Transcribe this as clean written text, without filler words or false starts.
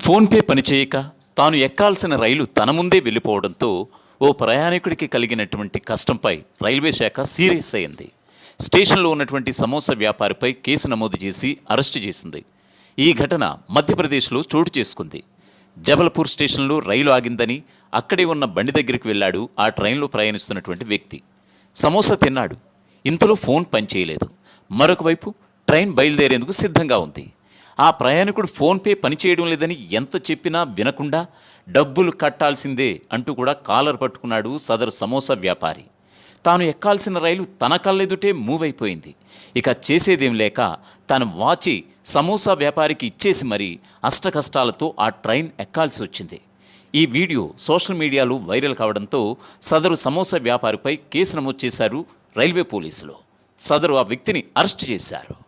PhonePe పనిచేయక తాను ఎక్కాల్సిన రైలు తన ముందే వెళ్ళిపోవడంతో ఓ ప్రయాణికుడికి కలిగినటువంటి కష్టంపై రైల్వే శాఖ సీరియస్ అయింది. స్టేషన్లో ఉన్నటువంటి సమోసా వ్యాపారిపై కేసు నమోదు చేసి అరెస్టు చేసింది. ఈ ఘటన మధ్యప్రదేశ్లో చోటు చేసుకుంది. జబల్పూర్ స్టేషన్లో రైలు ఆగిందని అక్కడే ఉన్న బండి దగ్గరికి వెళ్ళాడు ఆ ట్రైన్లో ప్రయాణిస్తున్నటువంటి వ్యక్తి. సమోసా తిన్నాడు. ఇంతలో ఫోన్ పనిచేయలేదు. మరొక వైపు ట్రైన్ బయలుదేరేందుకు సిద్ధంగా ఉంది. ఆ ప్రయాణికుడు ఫోన్పే పనిచేయడం లేదని ఎంత చెప్పినా వినకుండా డబ్బులు కట్టాల్సిందే అంటూ కూడా కాలర్ పట్టుకున్నాడు సదరు సమోసా వ్యాపారి. తాను ఎక్కాల్సిన రైలు తన కళ్ళెదుటే మూవ్ అయిపోయింది. ఇక చేసేదేం లేక తన వాచి సమోసా వ్యాపారికి ఇచ్చేసి మరీ అష్టకష్టాలతో ఆ ట్రైన్ ఎక్కాల్సి వచ్చింది. ఈ వీడియో సోషల్ మీడియాలో వైరల్ కావడంతో సదరు సమోసా వ్యాపారిపై కేసు నమోదు చేశారు రైల్వే పోలీసులు. సదరు ఆ వ్యక్తిని అరెస్టు చేశారు.